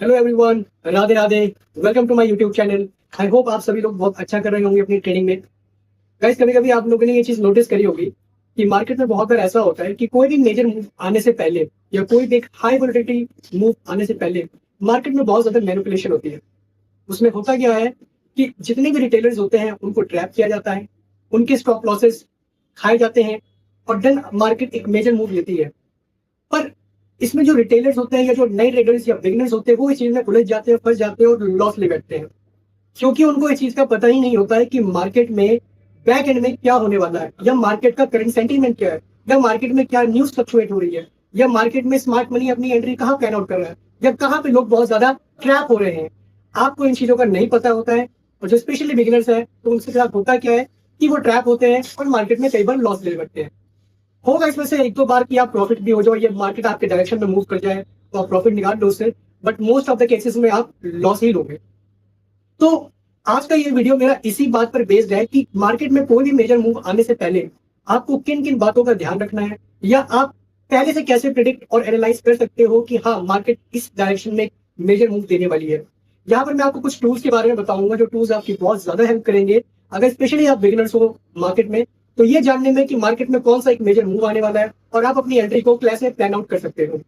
Hello everyone, Radhe Radhe. Welcome to my YouTube channel. I hope आप सभी लोग बहुत अच्छा कर रहे होंगे अपनी ट्रेडिंग में। गाइस, कभी कभी आप लोगों ने ये चीज नोटिस करी होगी कि मार्केट में बहुत बार ऐसा होता है कि कोई भी मेजर मूव आने से पहले या कोई भी हाई वोलेटिलिटी मूव आने से पहले मार्केट में बहुत ज्यादा मैनिपुलेशन होती है। उसमें होता क्या है कि जितने भी रिटेलर्स होते हैं उनको ट्रैप किया जाता है, उनके स्टॉप लॉसेस खाए जाते हैं और देन मार्केट एक मेजर मूव लेती है। पर इसमें जो रिटेलर्स होते हैं या जो नए ट्रेडर्स या बिगिनर्स होते हैं वो इस चीज में उलझ जाते हैं, फंस जाते हैं और लॉस ले बैठते हैं, क्योंकि उनको इस चीज का पता ही नहीं होता है कि मार्केट में बैक एंड में क्या होने वाला है, या मार्केट का करंट सेंटीमेंट क्या है, या मार्केट में क्या न्यूज फ्लक्चुएट हो रही है, या मार्केट में स्मार्ट मनी अपनी एंट्री कहाँ प्लान आउट कर रहा है, या कहाँ पे लोग बहुत ज्यादा ट्रैप हो रहे हैं। आपको इन चीजों का नहीं पता होता है, और जो स्पेशली बिगिनर्स है तो उनके साथ होता क्या है कि वो ट्रैप होते हैं और मार्केट में कई बार लॉस ले बैठते हैं। होगा इसमें से एक दो बार कि आप प्रॉफिट भी हो जाओ, ये मार्केट आपके डायरेक्शन में मूव कर जाए तो आप प्रॉफिट निकाल लो उससे, but most of the cases में आप लॉस ही लोगे। तो आज का ये वीडियो मेरा इसी बात पर बेस्ड है कि मार्केट में कोई भी मेजर मूव आने से पहले आपको किन किन बातों का ध्यान रखना है, या आप पहले से कैसे प्रिडिक्ट और एनालाइज कर सकते हो कि हाँ, मार्केट इस डायरेक्शन में मेजर मूव देने वाली है। यहाँ पर मैं आपको कुछ टूल्स के बारे में बताऊंगा जो टूल्स आपकी बहुत ज्यादा हेल्प करेंगे अगर स्पेशली आप बिगिनर्स हो मार्केट में, तो ये जानने में कि मार्केट में कौन सा एक मेजर मूव आने वाला है और आप अपनी एंट्री को कैसे प्लान आउट कर सकते हो।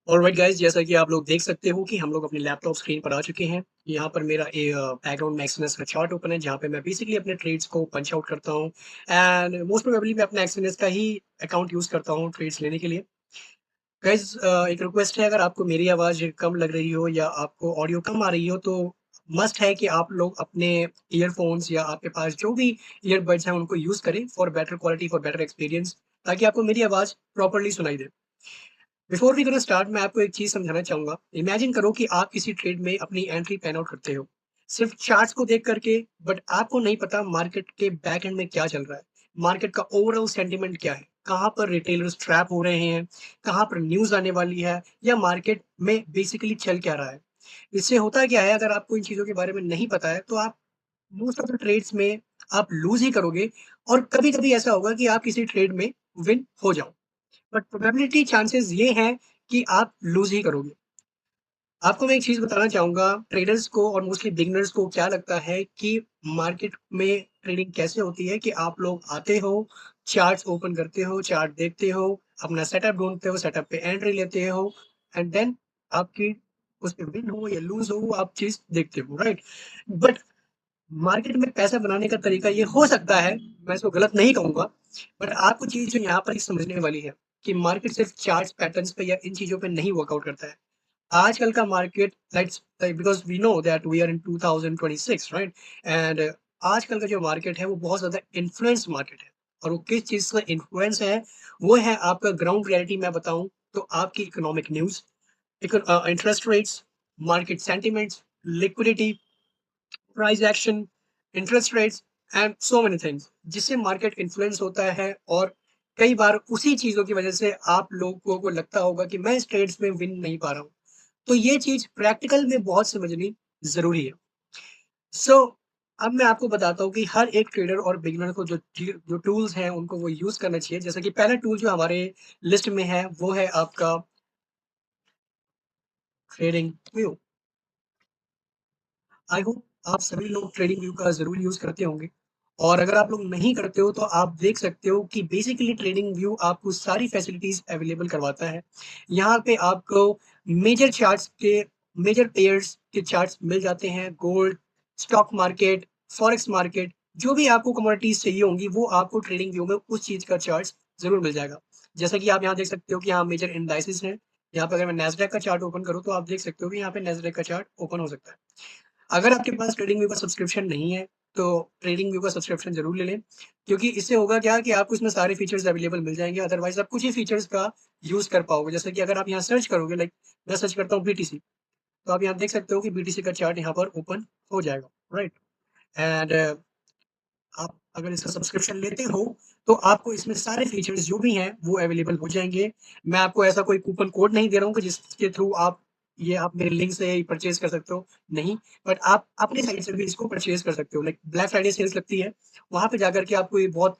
ऑलराइट गाइस, जैसा कि आप लोग देख सकते हो कि हम लोग अपने लैपटॉप स्क्रीन पर आ चुके हैं। यहाँ पर मेरा बैकग्राउंड में एक्सएनएस का चार्ट ओपन है, जहाँ पे मैं बेसिकली अपने ट्रेड्स को पंच आउट करता हूँ। एंड मोस्ट प्रोबेबली मैं अपना एक्सएनएस का ही अकाउंट यूज करता हूँ ट्रेड्स लेने के लिए। गाइस, एक रिक्वेस्ट है, अगर आपको मेरी आवाज़ कम लग रही हो या आपको ऑडियो कम आ रही हो तो मस्ट है कि आप लोग अपने ईयरफोन्स या आपके पास जो भी ईयरबड्स हैं उनको यूज़ करें for better quality, for better experience, ताकि आपको मेरी आवाज़ प्रॉपरली सुनाई दे। बिफोर वी गोना स्टार्ट, मैं आपको एक चीज समझाना चाहूंगा। इमेजिन करो कि आप किसी ट्रेड में अपनी एंट्री पैन आउट करते हो, सिर्फ चार्ट्स को देख करके, बट आपको नहीं पता मार्केट के बैक एंड में क्या चल रहा है। मार्केट का ओवरऑल सेंटीमेंट क्या है, कहाँ पर रिटेलर्स ट्रैप हो रहे हैं, कहाँ पर न्यूज आने वाली है, या मार्केट में बेसिकली चल क्या रहा है। इससे होता क्या है, अगर आपको इन चीजों के बारे में नहीं पता है तो आप मोस्ट ऑफ द ट्रेड्स में आप लूज ही करोगे, और कभी कभी ऐसा होगा कि आप किसी ट्रेड में विन हो जाओ, बट प्रोबेबिलिटी चांसेस ये हैं कि आप लूज़ ही करोगे। आपको मैं एक चीज़ बताना चाहूँगा, ट्रेडर्स को और मोस्टली बिगिनर्स को क्या लगता है कि मार्केट में ट्रेडिंग कैसे होती है कि आप लोग आते हो, चार्ट्स ओपन करते हो, चार्ट देखते हो, अपना सेटअप ढूँढते हो, सेटअप पे एंट्री लेते हो, एंड देन आपकी उसपे विन हो या लूज़ हो, आप चीज़ देखते हो, राइट? बट मार्केट में पैसा बनाने का तरीका ये हो सकता है, मैं इसको गलत नहीं कहूँगा, बट आपको चीज़ जो यहाँ पर समझने वाली है कि मार्केट सिर्फ चार्ट्स, पैटर्न्स पे या इन चीज़ों पे नहीं वर्कआउट करता है। आजकल का market, let's, because we know that we are in 2026, right? And आजकल का जो मार्केट है वो बहुत ज़्यादा इन्फ्लुएंस मार्केट है, और वो किस चीज़ का इन्फ्लुएंस है, वो है आपका ग्राउंड रियलिटी। मैं बताऊँ तो आपकी economic news, interest rates, market sentiments, liquidity, price action, interest rates and so many things, जिससे मार्केट इन्फ्लुएंस होता है। और कई बार उसी चीज़ों की वजह से आप लोगों को लगता होगा कि मैं इस ट्रेड्स में विन नहीं पा रहा हूँ। तो ये चीज़ प्रैक्टिकल में बहुत समझनी ज़रूरी है। सो अब मैं आपको बताता हूँ कि हर एक ट्रेडर और बिगिनर को जो टूल्स हैं उनको वो यूज़ करना चाहिए। जैसे कि पहला टूल जो हमारे लिस्ट में है वो है आपका ट्रेडिंग व्यू। आई होप आप सभी लोग ट्रेडिंग व्यू का ज़रूर यूज़ करते होंगे, और अगर आप लोग नहीं करते हो तो आप देख सकते हो कि बेसिकली ट्रेडिंग व्यू आपको सारी फैसिलिटीज़ अवेलेबल करवाता है। यहाँ पे आपको मेजर चार्ट्स के मेजर पेयर्स के चार्ट्स मिल जाते हैं, gold, stock market, forex market, जो भी आपको कमोडिटीज़ चाहिए होंगी वो आपको ट्रेडिंग व्यू में उस चीज़ का चार्ट्स ज़रूर मिल जाएगा। जैसा कि आप यहाँ देख सकते हो कि यहाँ मेजर इंडाइसेस हैं। यहाँ पे अगर मैं नैस्डैक का चार्ट ओपन करूँ तो आप देख सकते हो कि यहाँ पे नैस्डैक का चार्ट ओपन हो सकता है। अगर आपके पास ट्रेडिंग व्यू का सब्सक्रिप्शन नहीं है, तो ट्रेडिंग व्यू का सब्सक्रिप्शन ज़रूर ले लें, क्योंकि इससे होगा क्या कि आपको इसमें सारे फीचर्स अवेलेबल मिल जाएँगे, अदरवाइज़ आप कुछ ही फीचर्स का यूज़ कर पाओगे। जैसे कि अगर आप यहाँ सर्च करोगे, लाइक मैं सर्च करता हूँ बीटीसी, तो आप यहाँ देख सकते हो कि बीटीसी का चार्ट यहाँ पर ओपन हो जाएगा, राइट? एंड आप अगर इसका सब्सक्रिप्शन लेते हो, तो आपको इसमें सारे फीचर्स जो भी हैं, वो अवेलेबल हो जाएँगे। मैं आपको ऐसा कोई कूपन कोड नहीं दे रहा हूँ कि जिसके थ्रू आप मेरे लिंक से ही परचेज़ कर सकते हो, नहीं। बट आप अपनी साइट से भी इसको परचेज़ कर सकते हो। लाइक ब्लैक फ्राइडे सेल्स लगती है, वहाँ पे जाकर के आपको ये बहुत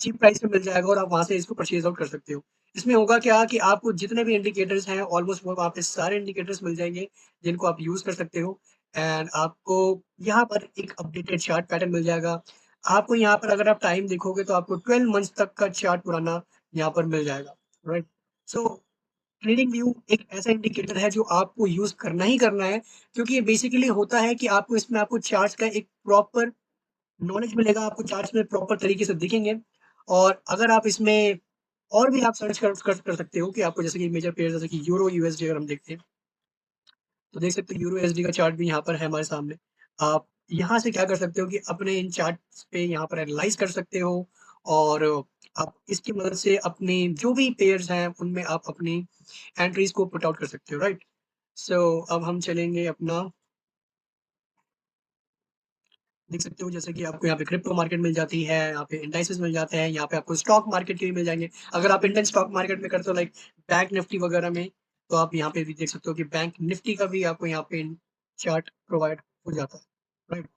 चीप प्राइस में मिल जाएगा और आप वहाँ से इसको परचेज़ आउट कर सकते हो। इसमें होगा क्या कि आपको जितने भी इंडिकेटर्स हैं ऑलमोस्ट वो वहाँ पे सारे इंडिकेटर्स मिल जाएँगे जिनको आप यूज़ कर सकते हो एंड आपको यहाँ पर एक अपडेटेड चार्ट पैटर्न मिल जाएगा। आपको यहाँ पर अगर आप टाइम देखोगे तो आपको 12 मंथ्स तक का चार्ट पुराना यहाँ पर मिल जाएगा, राइट? सो ट्रेडिंग व्यू एक ऐसा इंडिकेटर है जो आपको यूज़ करना ही करना है क्योंकि ये बेसिकली होता है कि आपको इसमें आपको चार्ट्स का एक प्रॉपर नॉलेज मिलेगा, आपको चार्ट्स में प्रॉपर तरीके से दिखेंगे और अगर आप इसमें और भी आप सर्च कर सकते हो कि आपको जैसे कि मेजर पेयर जैसे कि यूरो यूएसडी अगर हम देखते हैं, तो देख सकते हो यूरो यूएसडी का चार्ट भी यहाँ पर है हमारे सामने। आप यहाँ से क्या कर सकते हो कि अपने इन चार्ट्स पे यहाँ पर एनालाइज़ कर सकते हो और आप इसकी मदद से अपनी जो भी पेयर्स हैं, उनमें आप अपनी एंट्रीज़ को पुट आउट कर सकते हो, राइट? सो अब हम चलेंगे अपना देख सकते हो जैसे कि आपको यहाँ पे क्रिप्टो मार्केट मिल जाती है, यहाँ पे इंडाइसेस मिल जाते हैं, यहाँ पे आपको स्टॉक मार्केट के भी मिल जाएँगे। अगर आप इंडियन स्टॉक मार्केट में करते हो लाइक बैंक निफ्टी वगैरह में, तो आप यहाँ पे भी देख सकते हो कि बैंक निफ्टी का भी आपको यहाँ पे चार्ट प्रोवाइड हो जाता है, राइट?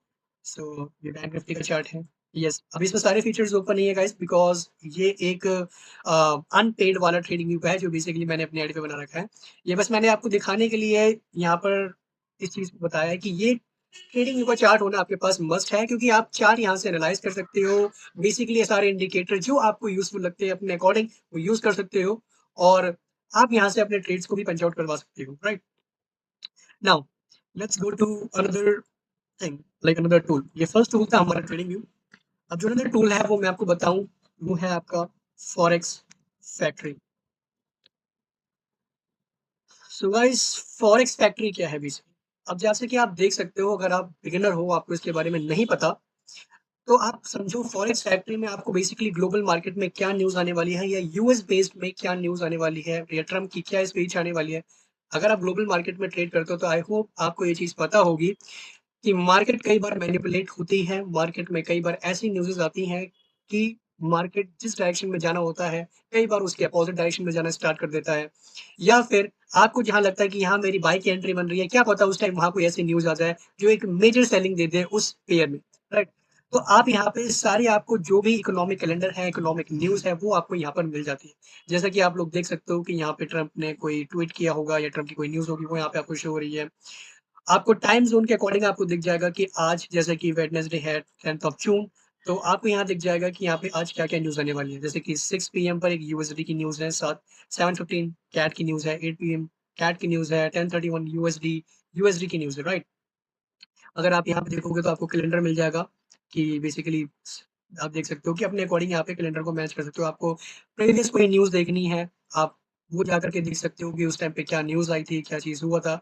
सो ये बैंक निफ्टी का चार्ट है। यस, अब इसमें सारे फीचर्स ओपन नहीं है गाइस बिकॉज़ ये एक अनपेड वाला ट्रेडिंग व्यू है जो बेसिकली मैंने अपनी आईडी पे बना रखा है। ये बस मैंने आपको दिखाने के लिए यहाँ पर इस चीज़ को बताया है कि ये ट्रेडिंग व्यू का चार्ट होना आपके पास मस्ट है क्योंकि आप चार्ट यहाँ से एनालाइज़ कर सकते हो। बेसिकली ये सारे इंडिकेटर जो आपको यूज़फुल लगते हैं अपने अकॉर्डिंग वो यूज़ कर सकते हो और आप यहाँ से अपने ट्रेड्स को भी पंच आउट करवा सकते हो, right? Now let's go to another thing like another tool. ये फर्स्ट टूल था हमारा ट्रेडिंग व्यू। अब जो अनदर टूल है वो मैं आपको बताऊँ, वो है आपका forex factory. So guys forex factory क्या है बेसिकली? अब जैसे कि आप देख सकते हो अगर आप बिगिनर हो, आपको इसके बारे में नहीं पता, तो आप समझो फॉरेक्स फैक्ट्री में आपको बेसिकली ग्लोबल मार्केट में क्या न्यूज़ आने वाली है या यूएस बेस्ड में क्या न्यूज़ आने वाली है या ट्रम्प की क्या स्पीच आने वाली है। अगर आप ग्लोबल मार्केट में ट्रेड करते हो तो आई होप आपको ये चीज़ पता होगी कि मार्केट कई बार मैनिपुलेट होती है, मार्केट में कई बार ऐसी न्यूज़ेज़ आती हैं कि मार्केट जिस डायरेक्शन में जाना होता है, कई बार उसके अपोज़िट डायरेक्शन में जाना स्टार्ट कर देता है। या फिर आपको जहाँ लगता है कि यहाँ मेरी बाय की एंट्री बन रही है, क्या पता उस टाइम वहाँ कोई ऐसी न्यूज़ आ जाए जो एक मेजर सेलिंग दे दे उस पेयर में, राइट? तो आप यहाँ पे सारी आपको जो भी इकोनॉमिक कैलेंडर है, इकोनॉमिक न्यूज़ है, वो आपको यहाँ पर मिल जाती है। जैसा कि आप लोग देख सकते हो कि यहाँ पे ट्रम्प ने कोई ट्वीट किया होगा या ट्रम्प की कोई न्यूज़ होगी, वो यहाँ पे आपको शो हो रही है। आपको टाइम ज़ोन के अकॉर्डिंग आपको दिख जाएगा कि आज जैसे कि वेडनेसडे है 10th ऑफ जून, तो आपको यहाँ दिख जाएगा कि यहाँ पे आज क्या-क्या न्यूज़ आने वाली है। जैसे कि 6 पीएम पर एक यूएसडी की न्यूज़ है, 7:15 कैट की न्यूज़ है, 8 पीएम कैट की न्यूज़ है, 10:31 यूएसडी की न्यूज़ है, राइट? अगर आप यहाँ पे देखोगे तो आपको कैलेंडर मिल जाएगा कि बेसिकली आप देख सकते हो कि अपने अकॉर्डिंग यहाँ पे कैलेंडर को मैच कर सकते हो। आपको प्रीवियस कोई न्यूज़ देखनी है, आप वो जाकर के देख सकते हो कि उस टाइम पे क्या न्यूज़ आई थी, क्या चीज़ हुआ था।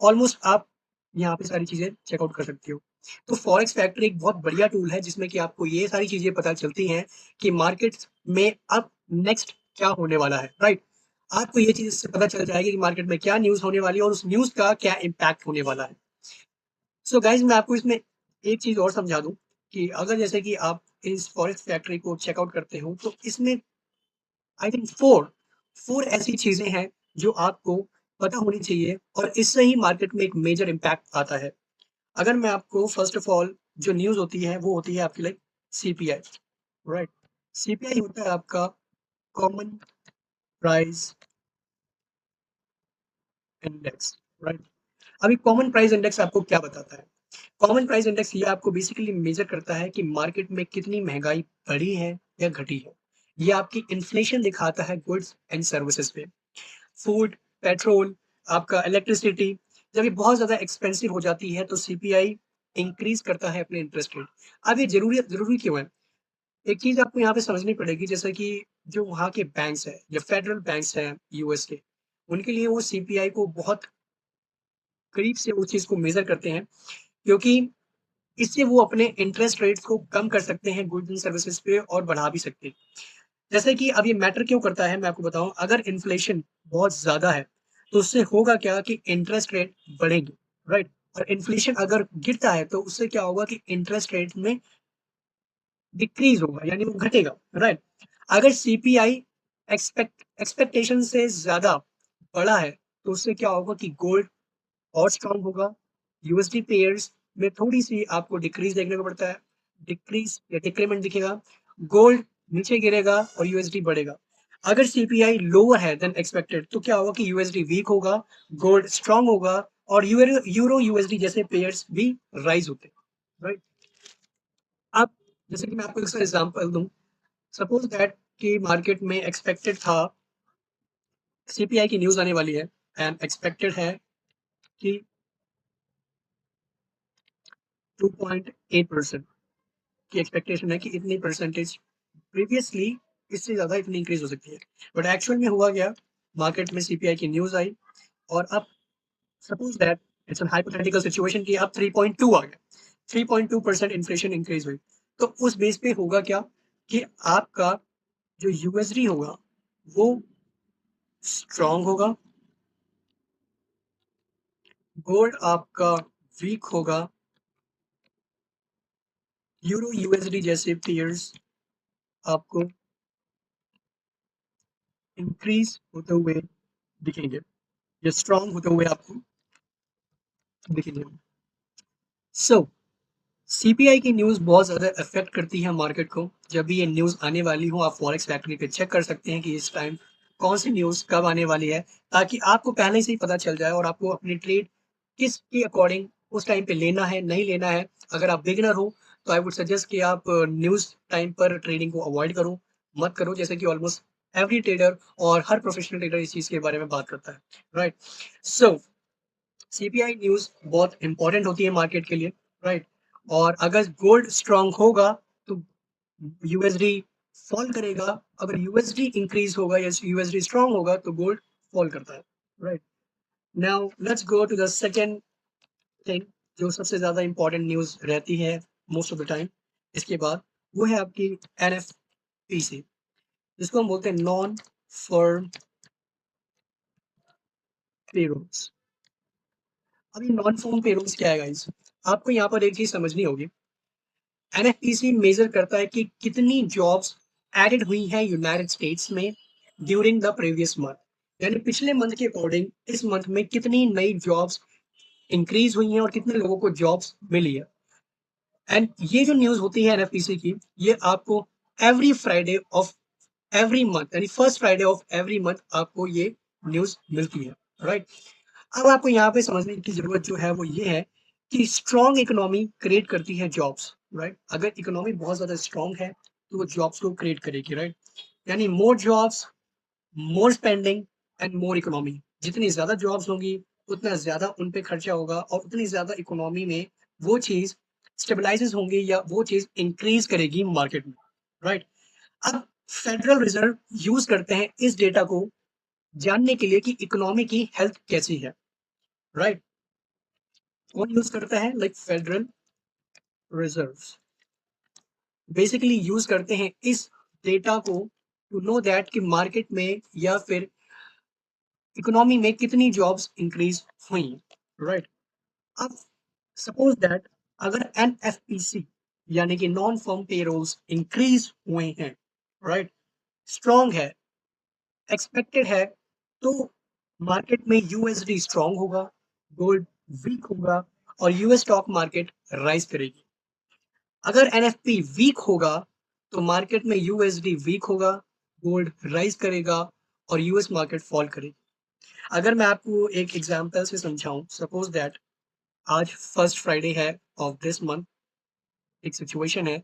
ऑलमोस्ट आप यहाँ पे सारी चीज़ें चेकआउट कर सकते हो। तो फॉरेक्स फैक्ट्री एक बहुत बढ़िया टूल है जिसमें कि आपको ये सारी चीज़ें पता चलती हैं कि मार्केट्स में अब नेक्स्ट क्या होने वाला है, राइट? आपको ये चीज़ इससे पता चल जाएगी कि मार्केट में क्या न्यूज़ होने वाली है और उस न्यूज़ का क्या इम्पैक्ट होने वाला है। सो गाइज़ मैं आपको इसमें एक चीज़ और समझा दूँ कि अगर जैसे कि आप इस फॉरेक्स फैक्ट्री को चेकआउट करते हो तो इसमें आई थिंक 4 ऐसी चीज़ें हैं जो आपको पता होनी चाहिए और इससे ही मार्केट में एक मेजर इम्पैक्ट आता है। अगर मैं आपको फर्स्ट ऑफ ऑल जो न्यूज़ होती है वो होती है आपकी लाइक सीपीआई, राइट? सीपीआई होता है आपका कॉमन प्राइस इंडेक्स, राइट? अभी कॉमन प्राइस इंडेक्स आपको क्या बताता है? कॉमन प्राइस इंडेक्स ये आपको बेसिकली मेजर करता है कि मार्केट में कितनी महंगाई बढ़ी है या घटी है। ये आपकी इन्फ्लेशन दिखाता है गुड्स एंड सर्विसेज पे। फूड, पेट्रोल, आपका इलेक्ट्रिसिटी जब ये बहुत ज़्यादा एक्सपेंसिव हो जाती है तो सीपीआई इंक्रीज़ करता है अपने इंटरेस्ट रेट। अब ये ज़रूरी क्यों है? एक चीज़ आपको यहाँ पे समझनी पड़ेगी जैसे कि जो वहाँ के बैंक्स हैं या फेडरल बैंक्स हैं यूएस के, उनके लिए वो सीपीआई को बहुत करीब से उस चीज़ को मेज़र करते हैं क्योंकि इससे वो अपने इंटरेस्ट रेट्स को कम कर सकते हैं गुड्स एंड सर्विसेज पे और बढ़ा भी सकते हैं। जैसे कि अब ये मैटर क्यों करता है मैं आपको बताऊँ, अगर इन्फ्लेशन बहुत ज़्यादा है, तो उससे होगा क्या कि इंटरेस्ट रेट बढ़ेंगे, राइट? और इन्फ्लेशन अगर गिरता है तो उससे क्या होगा कि इंटरेस्ट रेट में डिक्रीज़ होगा यानी वो घटेगा, राइट? अगर सीपीआई एक्सपेक्टेशन से ज़्यादा बड़ा है, तो उससे क्या होगा कि गोल्ड और स्ट्रॉन्ग होगा, यूएसडी पेयर्स में थोड़ी-सी आपको डिक्रीज़ देखने को पड़ता है, डिक्रीज़ या डिक्रीमेंट दिखेगा, गोल्ड नीचे गिरेगा और यूएसडी बढ़ेगा। अगर सीपीआई लोअर है देन एक्सपेक्टेड तो क्या होगा कि यूएसडी वीक होगा, गोल्ड स्ट्रांग होगा और यूरो यूएसडी जैसे पेयर्स भी राइज होते हैं, राइट? अब जैसे कि मैं आपको इसका एग्जांपल दूं, सपोज दैट कि मार्केट में एक्सपेक्टेड था सीपीआई की न्यूज आने वाली है एंड एक्सपेक्टेड है कि 2.8% की एक्सपेक्टेशन है कि इतनी परसेंटेज प्रीवियसली इससे ज्यादा इतनी इंक्रीज हो सकती है, बट एक्चुअल में हुआ क्या, मार्केट में सीपीआई की न्यूज आई और अब suppose that it's an hypothetical situation कि अब 3.2 आ गया, 3.2% इन्फ्लेशन इंक्रीज हुई, तो उस बेस पे होगा क्या कि आपका जो यूएसडी होगा वो स्ट्रांग होगा, गोल्ड आपका वीक होगा, यूरो यूएसडी जैसे पेयर्स आपको इंक्रीज होते हुए दिखेंगे, या स्ट्रांग होते हुए आपको दिखेंगे। सो सीपीआई की न्यूज़ बहुत ज़्यादा अफेक्ट करती है मार्केट को। जब भी ये न्यूज़ आने वाली हो, आप फॉरेक्स फैक्ट्री पे चेक कर सकते हैं कि इस टाइम कौन सी न्यूज़ कब आने वाली है, ताकि आपको पहले से ही पता चल जाए और आपको अपनी ट्रेड किसके अकॉर्डिंग उस टाइम पे लेना है, नहीं लेना है। अगर आप बिगिनर हो तो आई वुड सजेस्ट कि आप न्यूज़ टाइम पर ट्रेडिंग को अवॉइड करो, मत करो, जैसे कि ऑलमोस्ट एवरी ट्रेडर और हर प्रोफेशनल ट्रेडर इस चीज़ के बारे में बात करता है, राइट? सो सीपीआई न्यूज़ बहुत इंपॉर्टेंट होती है मार्केट के लिए, राइट? और अगर गोल्ड स्ट्रांग होगा तो यूएसडी फॉल करेगा, अगर यूएसडी इंक्रीज होगा या यूएसडी स्ट्रांग होगा तो गोल्ड फॉल करता है, right? Now let's go to the second thing, जो सबसे ज्यादा इंपॉर्टेंट न्यूज़ रहती है मोस्ट ऑफ द टाइम इसके बाद, वो है आपकी एनएफपीसी, जिसको हम बोलते हैं नॉन फर्म पेरोल्स। अभी नॉन फर्म पेरोल्स क्या है गाइस? आपको यहाँ पर एक चीज समझनी होगी। एनएफपीसी मेजर करता है कि कितनी जॉब्स एडेड हुई हैं यूनाइटेड स्टेट्स में ड्यूरिंग द प्रीवियस मंथ, यानी पिछले मंथ के अकॉर्डिंग इस मंथ में कितनी नई जॉब्स इंक्रीज हुई हैं और कितने लोगों को जॉब्स मिली है। एंड ये जो न्यूज होती है एनएफपीसी की, ये आपको every Friday of every month, यानी first Friday of every month आपको ये न्यूज मिलती है, राइट? अब आपको यहाँ पे समझने की जरूरत जो है वो ये है कि स्ट्रॉन्ग इकोनॉमी क्रिएट करती है जॉब्स, राइट? अगर इकोनॉमी बहुत ज्यादा स्ट्रॉन्ग है तो वो जॉब्स को क्रिएट करेगी, राइट? यानी more jobs, more spending and more economy. जितनी ज्यादा जॉब्स होंगी उतना ज्यादा उन पे खर्चा होगा और उतनी ज्यादा इकोनॉमी में वो चीज स्टेबलाइजेस होंगी या वो चीज इंक्रीज करेगी मार्केट में, राइट? अब फेडरल रिजर्व यूज करते हैं इस डेटा को जानने के लिए कि इकोनॉमी की हेल्थ कैसी है, राइट? कौन यूज करता है? Like federal reserve basically use करते हैं इस डेटा को टू नो दैट कि मार्केट में या फिर इकोनॉमी में कितनी जॉब्स इंक्रीज हुई, राइट? अब सपोज दैट अगर एनएफपीसी यानी कि नॉन फर्म पेरोल्स इंक्रीज हुए हैं, राइट, स्ट्रॉन्ग है, एक्सपेक्टेड है, तो मार्केट में यूएसडी स्ट्रॉन्ग होगा, गोल्ड वीक होगा और यूएस स्टॉक मार्केट राइज करेगी। अगर एनएफपी वीक होगा तो मार्केट में यूएसडी वीक होगा, गोल्ड राइज करेगा और यूएस मार्केट फॉल करेगी। अगर मैं आपको एक एग्जांपल से समझाऊं, सपोज दैट आज फर्स्ट फ्राइडे है ऑफ दिस मंथ, एक सिचुएशन है,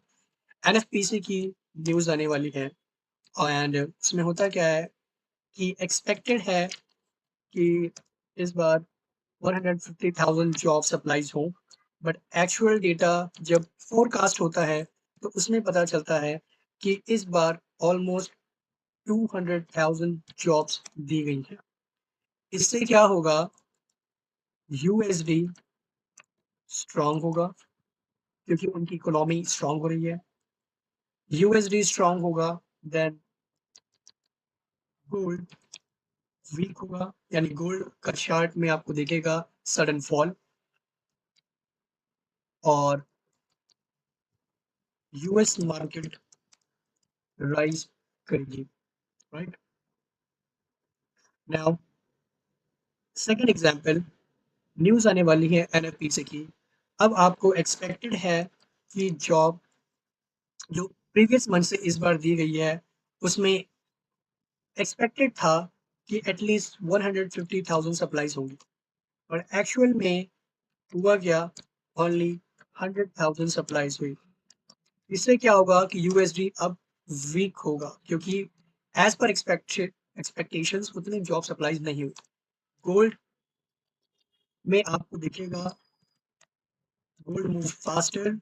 एनएफपीसी की न्यूज आने वाली है एंड उसमें होता क्या है कि एक्सपेक्टेड है कि इस बार 150,000 जॉब सप्लाईज हों, बट एक्चुअल डेटा जब फोरकास्ट होता है तो उसमें पता चलता है कि इस बार ऑलमोस्ट 200,000 जॉब्स दी गई हैं। इससे क्या होगा? यूएसडी स्ट्रांग होगा क्योंकि उनकी इकोनॉमी स्ट्रांग हो रही है, यूएसडी स्ट्रांग होगा, देन गोल्ड वीक होगा, यानी गोल्ड का चार्ट में आपको दिखेगा सडन फॉल और यूएस मार्केट राइज करेगी, right? Now second example, news आने वाली है एनएफपीसी की। अब आपको एक्सपेक्टेड है कि जॉब जो प्रीवियस मंथ से इस बार दी गई है उसमें एक्सपेक्टेड था कि एटलीस्ट 150,000 सप्लाईज होंगी, और एक्चुअल में हुआ क्या, ओनली 100,000 सप्लाईज हुई। इससे क्या होगा कि यूएसडी अब वीक होगा, क्योंकि एज पर एक्सपेक्टेशंस उतनी जॉब सप्लाईज नहीं हुई। गोल्ड में आपको दिखेगा, gold move faster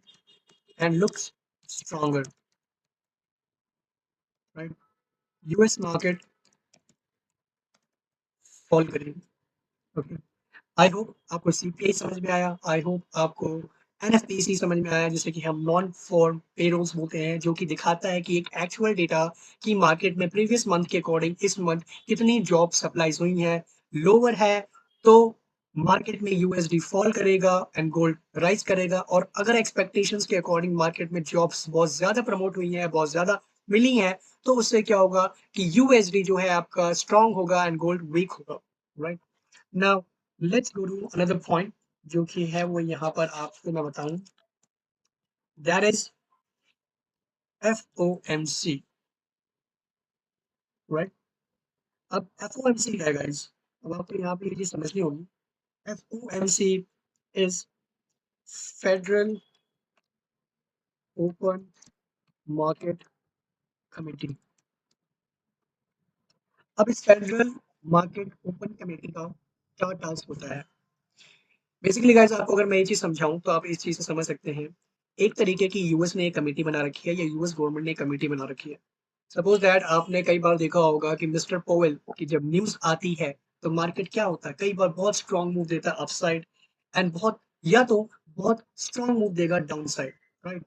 and looks stronger, right. US market fall करेगी। ओके, आई होप आपको सीपीआई समझ में आया, आई होप आपको एनएफपीसी समझ में आया, जिसे कि हम नॉन फॉर्म पेरोल्स बोलते हैं, जो कि दिखाता है कि एक एक्चुअल डेटा की मार्केट में प्रीवियस मंथ के अकॉर्डिंग इस मंथ कितनी जॉब सप्लाईज हुई हैं। लोअर है तो मार्केट में यूएसडी फॉल करेगा एंड गोल्ड राइज करेगा, और अगर एक्सपेक्टेशंस के अकॉर्डिंग मार्केट में जॉब्स बहुत ज्यादा प्रमोट हुई हैं, बहुत ज्यादा मिली हैं, तो उससे क्या होगा कि यूएसडी जो है आपका स्ट्रांग होगा एंड गोल्ड वीक होगा, right. Now let's go to another point, जो कि है वो यहाँ पर आपको मैं बताऊं, दैट इज FOMC, राइट। अब FOMC क्या है गाइस, अब आपको यहाँ पे ये चीज समझनी होगी। FOMC is federal open market committee. अब इस फेडरल मार्केट ओपन कमेटी का क्या टास्क होता है? बेसिकली गाइस, आपको अगर मैं ये चीज समझाऊं तो आप इस चीज से समझ सकते हैं। एक तरीके की यूएस ने एक कमेटी बना रखी है, या यूएस गवर्नमेंट ने एक कमेटी बना रखी है। सपोज दैट आपने कई बार देखा होगा कि मिस्टर पोवेल की जब न्यूज आती है, तो मार्केट क्या होता है, कई बार बहुत स्ट्रांग मूव देता है अपसाइड, एंड बहुत, या तो बहुत स्ट्रांग मूव देगा डाउन साइड, राइट।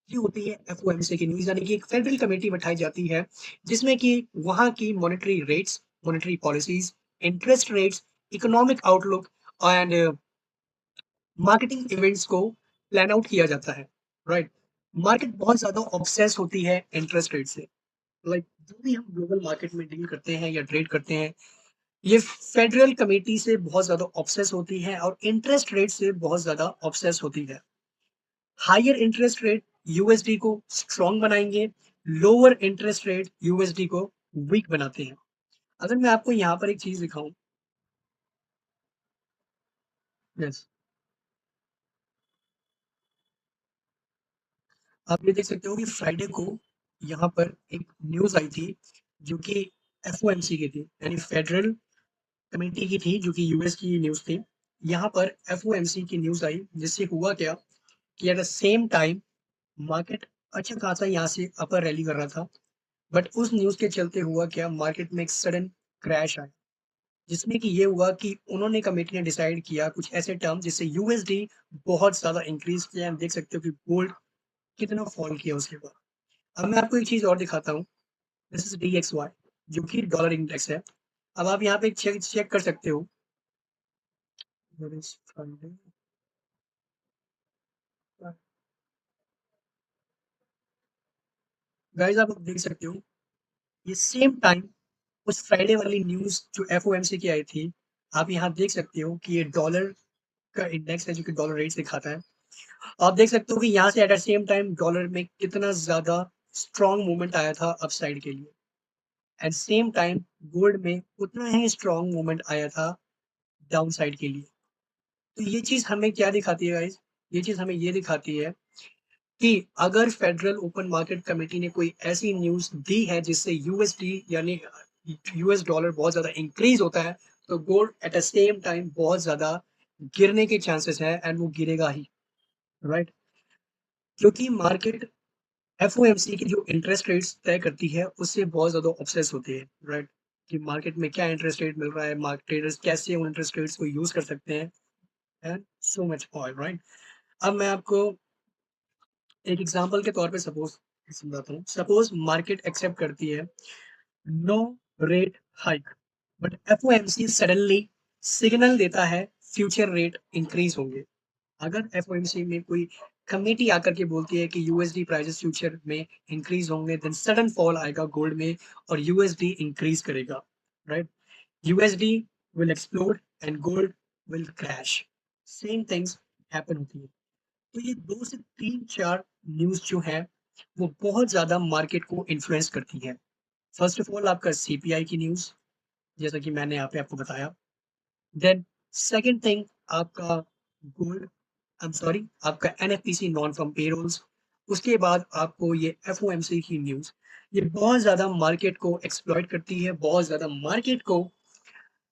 ये होती है एफओएमसी की न्यूज, यानी कि एक फेडरल कमेटी बैठाई जाती है, जिसमें कि वहां की monetary rates, monetary policies, interest rates, economic outlook and marketing events को प्लान आउट किया जाता है, राइट। मार्केट बहुत ज्यादा ऑब्सेस होती है इंटरेस्ट रेट से, लाइक जो भी हम ग्लोबल मार्केट में डील करते हैं या ट्रेड करते हैं, ये फेडरल कमेटी से बहुत ज्यादा ऑब्सेस होती है, और इंटरेस्ट रेट से बहुत ज्यादा ऑब्सेस होती है। हायर इंटरेस्ट रेट यूएसडी को स्ट्रॉन्ग बनाएंगे, लोअर इंटरेस्ट रेट यूएसडी को वीक बनाते हैं। अगर मैं आपको यहाँ पर एक चीज दिखाऊं, यस, आप ये देख सकते हो कि फ्राइडे को यहाँ पर एक न्यूज आई थी, जो कि एफओएमसी की थी, यानी फेडरल कमेटी की थी, जो कि यूएस की न्यूज थी। यहाँ पर एफओएमसी की न्यूज आई, जिससे हुआ क्या कि at the same time market अच्छा खासा यहाँ से अपर रैली कर रहा था, बट उस न्यूज के चलते हुआ क्या, मार्केट में एक सडन क्रैश आया, जिसमें कि ये हुआ कि उन्होंने, कमेटी ने डिसाइड किया कुछ ऐसे टर्म जिससे यूएसडी बहुत ज्यादा इंक्रीज किया। हम देख सकते हो कि गोल्ड कितना फॉल किया उसके बाद। अब मैं आपको एक चीज और दिखाता हूँ, दिस इज DXY, जो कि डॉलर इंडेक्स है। अब आप यहाँ पे चेक चेक कर सकते हो, गाइस आप देख सकते हो, ये सेम टाइम उस फ्राइडे वाली न्यूज जो एफओएमसी की आई थी, आप यहाँ देख सकते हो कि ये डॉलर का इंडेक्स है, जो कि डॉलर रेट दिखाता है। आप देख सकते हो कि यहाँ से at the same time dollar में कितना ज्यादा स्ट्रॉन्ग मूवमेंट आया था अपसाइड के लिए, एट सेम टाइम गोल्ड में उतना ही स्ट्रॉन्ग मूवमेंट आया था डाउन साइड के लिए। तो ये चीज हमें क्या दिखाती है गाइस, ये चीज हमें ये दिखाती है कि अगर फेडरल ओपन मार्केट कमेटी ने कोई ऐसी न्यूज दी है जिससे यूएसडी यानी यूएस डॉलर बहुत ज्यादा इंक्रीज होता है, तो gold at the same time बहुत ज्यादा गिरने के चांसेस है, एंड वो गिरेगा ही, राइट। क्योंकि मार्केट एफओएमसी की जो इंटरेस्ट रेट्स तय करती है उससे बहुत ज्यादा ऑब्सेस होती है, राइट। कि मार्केट में क्या इंटरेस्ट रेट मिल रहा है, मार्केट ट्रेडर्स कैसे उन इंटरेस्ट रेट्स को यूज कर सकते हैं, and so much all, right. अब मैं आपको एक एग्जांपल के तौर पे सपोज समझाता हूँ। सपोज मार्केट एक्सेप्ट करती है no rate hike, but FOMC suddenly signal देता है फ्यूचर रेट इंक्रीज होंगे। अगर एफओएमसी में कोई कमेटी आकर के बोलती है कि यूएसडी प्राइसेस फ्यूचर में इंक्रीज होंगे, देन सडन फॉल आएगा गोल्ड में, और यूएसडी इंक्रीज करेगा, right. USD will explode and gold will crash. Same things happen होती है। तो ये 2 से 3-4 न्यूज़ जो है, वो बहुत ज़्यादा मार्केट को इन्फ्लुएंस करती हैं। फर्स्ट ऑफ ऑल आपका सीपीआई की न्यूज़, जैसा कि मैंने यहाँ पे आपको बताया। देन सेकंड थिंग आपका गोल्ड, आई एम सॉरी, आपका एनएफपीसी नॉन फार्म पेरोल्स। उसके बाद आपको ये एफओएमसी की न्यूज़। ये बहुत ज़्यादा मार्केट को एक्सप्लॉइट करती है, बहुत ज़्यादा मार्केट को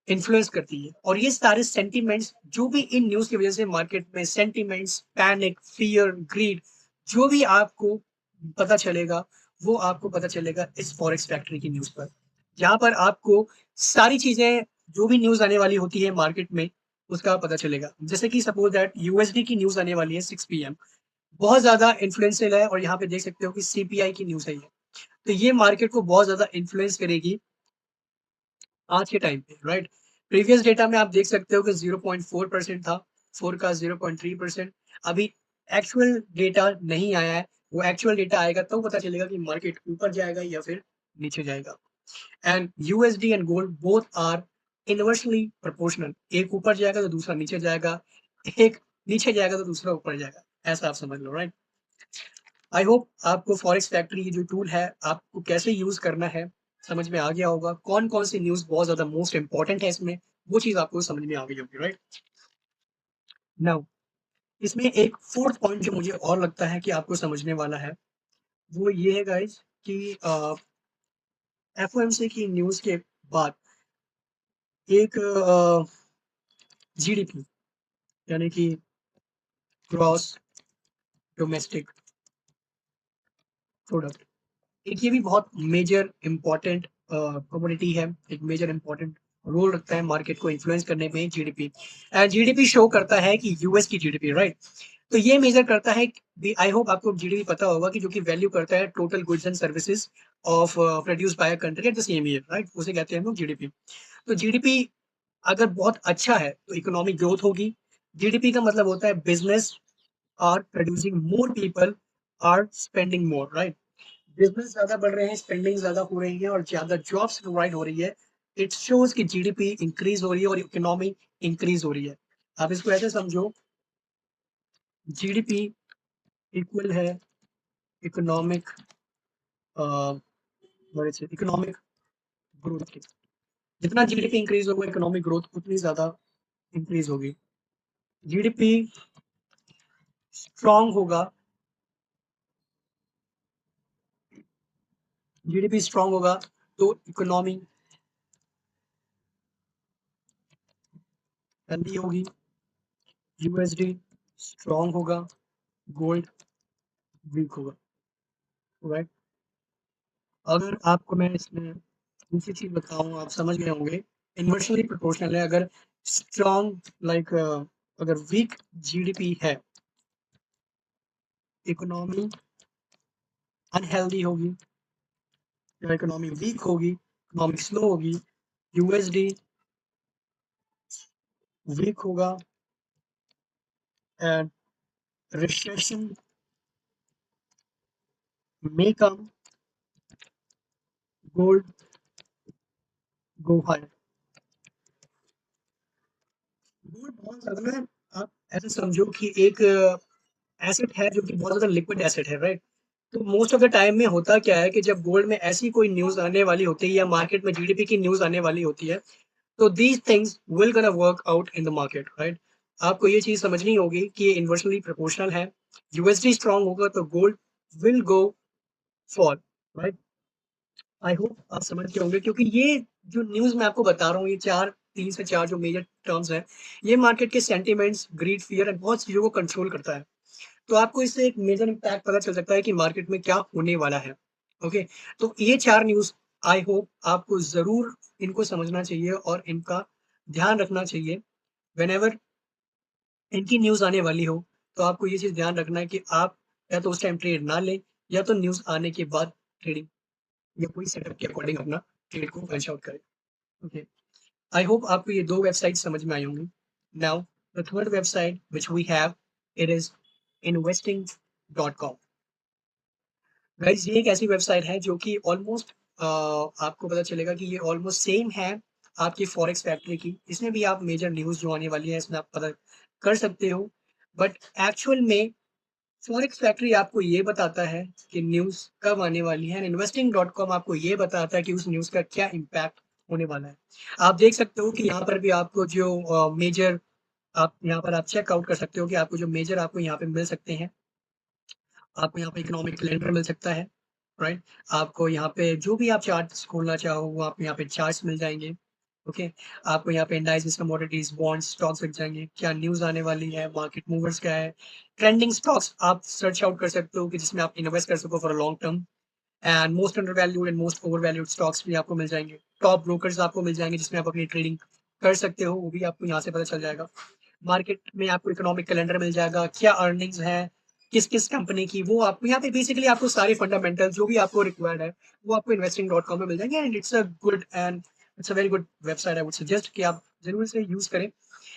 इन्फ्लुएंस करती है। और ये सारे सेंटिमेंट्स जो भी इन न्यूज़ की वजह से मार्केट में सेंटिमेंट्स, पैनिक, फियर, ग्रीड, जो भी आपको पता चलेगा, वो आपको पता चलेगा इस फॉरेक्स फैक्ट्री की न्यूज़ पर। जहाँ पर आपको सारी चीज़ें, जो भी न्यूज़ आने वाली होती है मार्केट में, उसका पता चलेगा। जैसे कि सपोज़ दैट यूएसडी की न्यूज़ आने वाली है 6 पीएम, बहुत ज़्यादा इन्फ्लुएंशियल है और यहाँ पे देख सकते हो कि सीपीआई की न्यूज़ है ये। तो ये मार्केट को बहुत ज़्यादा इन्फ्लुएंस करेगी आज के टाइम पे, राइट? प्रीवियस डेटा में आप देख सकते हो कि 0.4% था, फोरकास्ट 0.3%। अभी एक्चुअल डेटा नहीं आया है, वो एक्चुअल डेटा आएगा तब पता चलेगा कि मार्केट ऊपर जाएगा या फिर नीचे जाएगा। And USD and gold both are inversely proportional, एक ऊपर जाएगा तो दूसरा नीचे जाएगा, एक नीचे जाएगा तो दूसरा ऊपर जाएगा, ऐसा आप समझ लो, राइट? आई होप आपको फॉरेक्स फैक्ट्री ये जो टूल है, आपको कैसे यूज़ करना है, समझ में आ गया होगा। कौन-कौन सी न्यूज़ बहुत ज़्यादा मोस्ट इम्पोर्टेंट है इसमें, वो चीज़ आपको समझ में आ गई होगी, राइट? नाउ इसमें एक 4th पॉइंट जो मुझे और लगता है कि आपको समझने वाला है, वो ये है गाइज़ कि एफओएमसी की न्यूज़ के बाद एक जीडीपी, यानी कि ग्रॉस डोमेस्टिक प्रोडक्ट, एक ये भी बहुत मेजर इम्पोर्टेंट कमोडिटी है, एक मेजर इम्पोर्टेंट रोल रखता है मार्केट को इन्फ्लुएंस करने में जीडीपी। एंड जीडीपी शो करता है कि यूएस की जीडीपी, राइट? तो ये मेजर करता है, आई होप आपको जीडीपी पता होगा कि जो कि वैल्यू करता है total goods and services of produce by a country at the same year, right? उसे कहते हैं हम लोग जीडीपी। तो जीडीपी अगर बहुत अच्छा है तो इकोनॉमिक ग्रोथ होगी। जीडीपी का मतलब होता है business are producing more, people are spending more, right? Business ज्यादा बढ़ रहे हैं, स्पेंडिंग ज्यादा हो रही है और ज्यादा जॉब्स प्रोवाइड हो रही है। इट शोज कि जीडीपी इंक्रीज हो रही है और इकोनॉमी इंक्रीज हो रही है। आप इसको ऐसे समझो, जीडीपी इक्वल है इकोनॉमिक इकोनॉमिक ग्रोथ की। जितना जीडीपी इंक्रीज होगा, इकोनॉमिक ग्रोथ उतनी ज्यादा इंक्रीज होगी। जीडीपी स्ट्रांग होगा, जीडीपी स्ट्रांग होगा तो इकोनॉमी हेल्दी होगी। यूएसडी स्ट्रांग होगा, गोल्ड वीक होगा, राइट? अगर आपको मैं इसमें दूसरी चीज बताऊं, आप समझ गए होंगे, इन्वर्सली प्रोपोर्शनल है। अगर स्ट्रांग अगर वीक जीडीपी है, इकोनॉमी अनहेल्दी होगी, या इकोनॉमी वीक होगी, इकोनॉमी स्लो होगी, यूएसडी वीक होगा and recession may come, gold go higher। Gold बहुत ज्यादा ना, आप ऐसे समझो कि एक एसेट है जो कि बहुत ज्यादा लिक्विड एसेट है, राइट? तो मोस्ट ऑफ द टाइम में होता क्या है कि जब गोल्ड में ऐसी कोई न्यूज आने वाली होती है या मार्केट में जीडीपी की न्यूज आने वाली होती है, तो these things will gonna work out in the market, right? आपको ये चीज समझनी होगी कि ये इन्वर्सली प्रोपोर्शनल है। यूएसडी स्ट्रांग होगा तो gold will go fall, right? I hope आप समझ गए होंगे, क्योंकि ये जो न्यूज़ मैं आपको बता रहा हूँ, ये 3 से 4 जो मेजर टर्म्स हैं, ये मार्केट के सेंटिमेंट्स, ग्रीड, फियर एंड बहुत चीज़ों को कंट्रोल करता है। तो आपको इससे एक मेजर इम्पैक्ट पता चल सकता है कि मार्केट में क्या होने वाला है। ओके? तो ये 4 न्यूज़ आई होप आपको ज़रूर इनको समझना चाहिए और इनका ध्यान रखना चाहिए। व्हेनेवर इनकी न्यूज़ आने वाली हो, तो आपको ये चीज़ ध्यान रखना है कि आप या तो उस टाइम ट्रेड ना लें, या तो न्यूज़ आने के बाद ट्रेडिंग या कोई सेटअप के अकॉर्डिंग अपना ट्रेड को वैश आउट करें। ओके, आई होप आपको ये 2 वेबसाइट समझ में आई होंगी। Now the third website which we have, it is investing.com। Guys, ये एक ऐसी वेबसाइट है जो कि ऑलमोस्ट आपको पता चलेगा कि ये ऑलमोस्ट सेम है आपकी फॉरेक्स फैक्ट्री की। इसमें भी आप मेजर न्यूज़ जो आने वाली है इसमें आप पता कर सकते हो। बट एक्चुअल में फॉरेक्स फैक्ट्री आपको ये बताता है कि न्यूज़ कब आने वाली है, एंड इन्वेस्टिंग.com आपको ये बताता है कि उस न्यूज़ का क्या इम्पैक्ट होने वाला है। आप देख सकते हो कि यहाँ पर भी आपको जो मेजर आप यहाँ पर आप चेक आउट कर सकते हो कि आपको जो मेजर आपको यहाँ पे मिल सकते हैं। आपको यहाँ पे इकोनॉमिक कैलेंडर मिल सकता है, राइट? आपको यहाँ पे जो भी आप चार्ट्स खोलना चाहो वो आपको यहाँ पे चार्ट्स मिल जाएँगे, ओके? आपको यहाँ पे इंडाइसेस, कमोडिटीज़, बॉन्ड्स, स्टॉक्स दिख जाएँगे, क्या न्यूज़ आने वाली है, मार्केट मूवर्स क्या है, ट्रेंडिंग स्टॉक्स आप सर्च आउट कर सकते हो कि जिसमें आप इन्वेस्ट कर सको for a long term, and most undervalued and most overvalued stocks भी आपको मिल जाएँगे। टॉप ब्रोकर्स आपको मिल जाएँगे जिसमें आप अपनी ट्रेडिंग कर सकते हो, वो भी आपको यहाँ से पता चल जाएगा। मार्केट में आपको इकोनॉमिक कैलेंडर मिल जाएगा, क्या अर्निंग्स है, किस-किस कंपनी की, वो आपको यहाँ पे बेसिकली आपको सारे फंडामेंटल जो भी आपको रिक्वायर्ड है, वो आपको investing.com में मिल जाएँगे, and it's a very good website. I would suggest कि आप ज़रूर इसे यूज़ करें।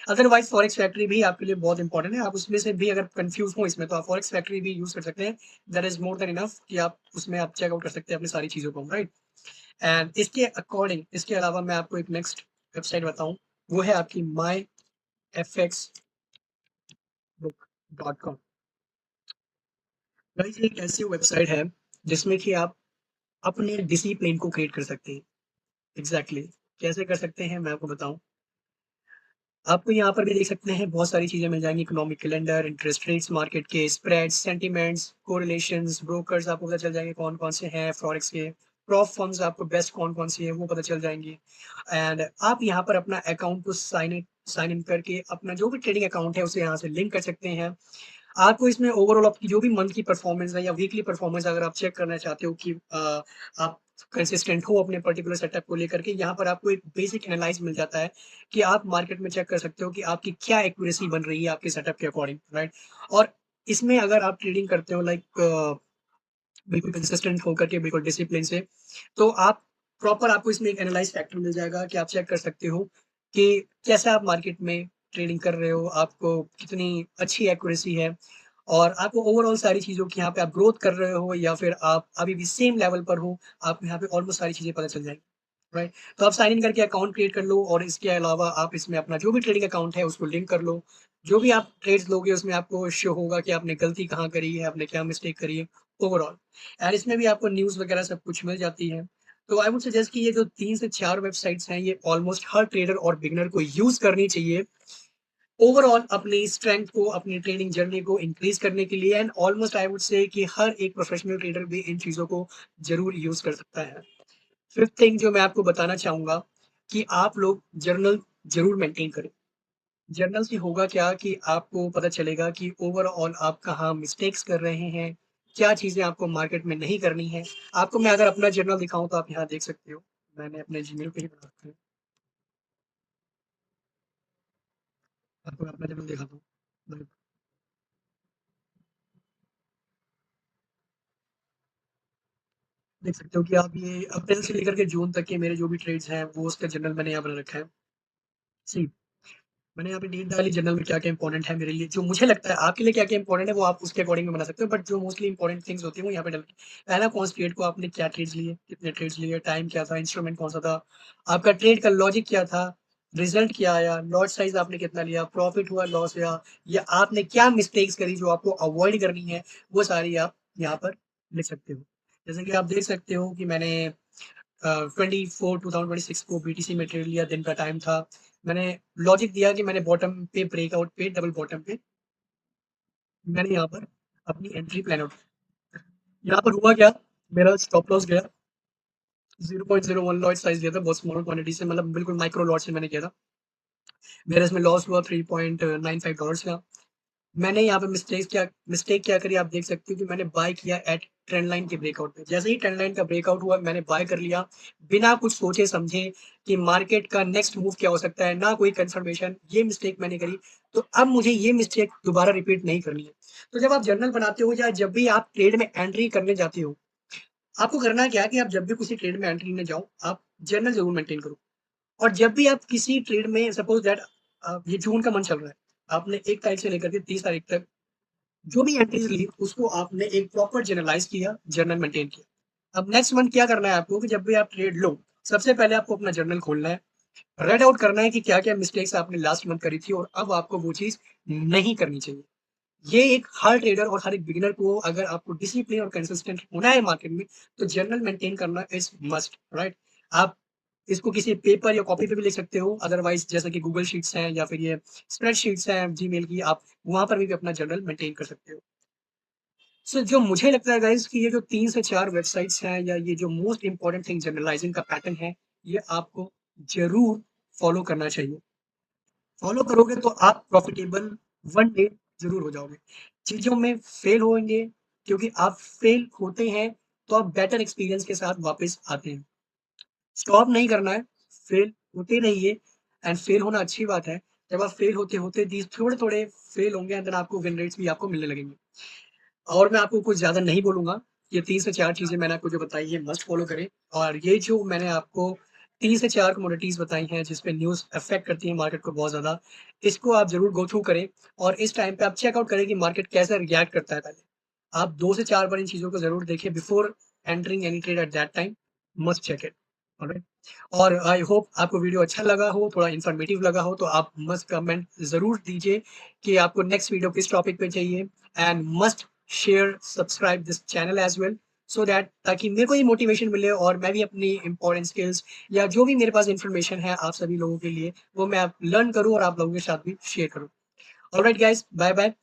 अदरवाइज़ फॉरेक्स फैक्ट्री भी आपके लिए बहुत इंपॉर्टेंट है। आप उसमें से भी अगर कन्फ्यूज़ हो इसमें, तो आप फॉरेक्स फैक्ट्री भी यूज़ कर सकते हैं। That is more than enough कि आप उसमें आप चेक आउट कर सकते हैं अपनी सारी चीज़ों को, राइट? एंड इसके अकॉर्डिंग, इसके अलावा मैं आपको एक नेक्स्ट वेबसाइट बताऊँ, वो है आपकी myfxbook.com। गाइस, ये एक ऐसी वेबसाइट है जिसमें कि आप अपने डिसिप्लिन को क्रिएट कर सकते हैं। एग्जैक्टली कैसे कर सकते हैं मैं आपको बताऊं। आपको यहाँ पर भी देख सकते हैं बहुत सारी चीजें मिल जाएंगी, economic calendar, interest rates, market के स्प्रेड्स, सेंटीमेंट्स, कोरिलेशंस, ब्रोकर्स आपको पता चल जाएंगे कौन कौन से हैं फॉरेक्स के, प्रॉप फर्म्स आपको बेस्ट कौन कौन सी है वो पता चल जाएंगी। एंड आप यहाँ पर अपना अकाउंट को साइन इन करके अपना जो भी ट्रेडिंग अकाउंट है उसे यहाँ से लिंक कर सकते हैं। आपको इसमें ओवरऑल आपकी जो भी मंथ की परफॉर्मेंस है या वीकली परफॉर्मेंस अगर आप चेक करना चाहते हो कि आप कंसिस्टेंट हो अपने पर्टिकुलर सेटअप को लेकर के, यहाँ पर आपको एक बेसिक एनालाइज मिल जाता है कि आप मार्केट में चेक कर सकते हो कि आपकी क्या एक्यूरेसी बन रही है आपके सेटअप के अकॉर्डिंग, राइट? और इसमें अगर आप ट्रेडिंग करते हो लाइक बिल्कुल कंसिस्टेंट होकर के, बिल्कुल डिसिप्लिन से, तो आप प्रॉपर आपको इसमें एक एनालाइज़ फैक्टर मिल जाएगा कि आप चेक कर सकते हो कि कैसे आप मार्केट में ट्रेडिंग कर रहे हो, आपको कितनी अच्छी एक्यूरेसी है, और आपको ओवरऑल सारी चीज़ों की यहाँ पे आप ग्रोथ कर रहे हो या फिर आप अभी भी सेम लेवल पर हो, आपको यहाँ पे ऑलमोस्ट सारी चीज़ें पता चल जाएँगी, राइट? तो आप साइन इन करके अकाउंट क्रिएट कर लो, और इसके अलावा आप इसमें अपना जो भी ट्रेडिंग अकाउंट है उसको लिंक कर लो। जो भी आप ट्रेड्स लोगे उसमें आपको शो होगा कि आपने गलती कहाँ करी है, आपने क्या मिस्टेक करी है ओवरऑल। एंड इसमें भी आपको न्यूज़ वगैरह सब कुछ मिल जाती है। तो आई वुड सजेस्ट कि ये जो 3 से 4 वेबसाइट्स हैं, ये ऑलमोस्ट हर ट्रेडर और बिगिनर को यूज़ करनी चाहिए। ओवरऑल अपनी स्ट्रेंथ को, अपनी ट्रेडिंग जर्नी को इंक्रीज़ करने के लिए, and almost I would say कि हर एक प्रोफेशनल ट्रेडर भी इन चीज़ों को ज़रूर यूज़ कर सकता है। फिफ्थ थिंग जो मैं आपको बताना चाहूँगा कि आप लोग जर्नल ज़रूर मेंटेन करें। जर्नल से होगा क्या कि आपको पता चलेगा कि ओवरऑल आप कहाँ मिस्टेक्स कर रहे हैं, क्या चीज़ें आपको मार्केट में नहीं करनी है। आपको मैं अगर अपना जर्नल दिखाऊँ तो आप यहाँ देख सकते हो। मैंने अपने जीमेल पे ही बना रखा है। आपको मैं अपना जर्नल दिखाता हूँ। लाइक देख सकते हो कि आप ये अप्रैल से लेकर के जून तक के मेरे जो भी ट्रेड्स हैं, वो उसका जर्नल मैंने यहाँ बना रखा है। सी मैंने यहाँ पे डेट डाली जर्नल में क्या-क्या इम्पोर्टेंट है मेरे लिए, जो मुझे लगता है आपके लिए क्या-क्या इम्पोर्टेंट है वो आप उसके अकॉर्डिंग में बना सकते हो, बट जो मोस्टली इम्पोर्टेंट थिंग्स होती हैं वो यहाँ पे डल पहला कौन सी ट्रेड को आपने क्या ट्रेड्स लिए, कितने ट्रेड्स लिए, टाइम क्या था, इंस्ट्रूमेंट कौन-सा था, आपका ट्रेड का लॉजिक क्या था, रिजल्ट क्या आया, लॉट साइज़ आपने कितना लिया, प्रॉफिट हुआ, लॉस हुआ, या आपने क्या मिस्टेक्स करी जो आपको अवॉइड करनी है, वो सारी आप यहाँ पर लिख सकते हो। जैसे कि आप देख सकते हो कि मैंने 24 2026 को बीटीसी में ट्रेड लिया, दिन का टाइम था। मैंने लॉजिक दिया कि मैंने बॉटम पे ब्रेकआउट पे, डबल बॉटम पे मैंने यहाँ पर अपनी एंट्री प्लान आउट, यहाँ पर हुआ क्या, मेरा स्टॉप लॉस गया 0.01 लॉट साइज़ लिया था, बहुत स्मॉल क्वांटिटी से, मतलब बिल्कुल माइक्रो लॉट से मैंने किया था। मेरा इसमें लॉस हुआ $3.95 का। मैंने यहाँ पे मिस्टेक क्या करी आप देख सकते हो कि मैंने बाय किया एट ट्रेंड लाइन के ब्रेकआउट पे। जैसे ही ट्रेंड लाइन का ब्रेकआउट हुआ मैंने बाय कर लिया, बिना कुछ सोचे समझे कि मार्केट का नेक्स्ट मूव क्या हो सकता है, ना कोई कंफर्मेशन, ये मिस्टेक मैंने करी। तो अब मुझे ये मिस्टेक दोबारा रिपीट नहीं करनी है। तो जब आप जर्नल बनाते हो या जब भी आप ट्रेड में एंट्री करने जाते हो, आपको करना क्या है कि आप जब भी किसी ट्रेड में एंट्री लेने जाओ, आप जर्नल ज़रूर मेंटेन करो। और जब भी आप किसी ट्रेड में सपोज़ दैट ये जून का मंथ चल रहा है, आपने 1 तारीख से लेकर के 30 तारीख तक जो भी एंट्रीज़ ली, उसको आपने एक प्रॉपर जर्नलाइज़ किया, जर्नल मेंटेन किया। अब नेक्स्ट मंथ क्या करना है आपको कि जब भी आप ट्रेड लो, सबसे पहले आपको अपना जर्नल खोलना है, राइट आउट करना है कि क्या-क्या मिस्टेक्स आपने लास्ट मंथ करी थी और अब आपको वो चीज़ नहीं करनी चाहिए। ये एक हर ट्रेडर और हर एक बिगिनर को, अगर आपको डिसिप्लिन और कंसिस्टेंट होना है मार्केट में, तो जर्नल मेंटेन करना इज मस्ट, राइट? आप इसको किसी पेपर या कॉपी पे भी लिख सकते हो, अदरवाइज जैसा कि गूगल शीट्स हैं या फिर ये स्प्रेडशीट्स हैं जीमेल की, आप वहां पर भी अपना जर्नल मेंटेन कर सकते हो। सो जो मुझे लगता है गाइस कि ये जो 3 से 4 वेबसाइट्स हैं, या ये जो मोस्ट इंपॉर्टेंट थिंग जनरलाइजिंग का पैटर्न है, ये आपको ज़रूर फॉलो करना चाहिए। फॉलो करोगे तो आप प्रॉफिटेबल वन डे ज़रूर हो जाओगे। चीज़ों में फेल होंगे, क्योंकि आप फेल होते हैं, तो आप बेटर एक्सपीरियंस के साथ वापस आते हैं। स्टॉप नहीं करना है, फेल होते रहिए, एंड फेल होना अच्छी बात है। जब आप फेल होते-होते these थोड़े-थोड़े फेल होंगे, एंड देन आपको विन रेट्स भी आपको मिलने लगेंगे। और मैं आपको कुछ ज़्यादा नहीं बोलूँगा। ये 3 से 4 चीज़ें मैंने आपको जो बताई, ये मस्ट फ़ॉलो करें। और ये जो मैंने आपको 3 से 4 कमोडिटीज़ बताई हैं, जिस पे न्यूज़ अफ़ेक्ट करती है मार्केट को बहुत ज़्यादा, इसको आप ज़रूर गो थ्रू करें, और इस टाइम पे आप चेक आउट करें कि मार्केट कैसा रिएक्ट करता है पहले। आप 2 से 4 बार इन चीज़ों को ज़रूर देखें before entering any trade at that time, must check it, alright? और आई होप आपको वीडियो अच्छा लगा हो, थोड़ा इन्फॉर्मेटिव लगा हो, तो आप मस्ट कमेंट ज़रूर दीजिए कि आपको नेक्स्ट वीडियो किस टॉपिक पे चाहिए, and must share, subscribe this channel as well, so that ताकि मेरे को ये मोटिवेशन मिले और मैं भी अपनी इम्पोर्टेंट स्किल्स या जो भी मेरे पास इन्फॉर्मेशन है आप सभी लोगों के लिए, वो मैं लर्न करूँ और आप लोगों के साथ भी शेयर करूँ। Alright guys, bye bye.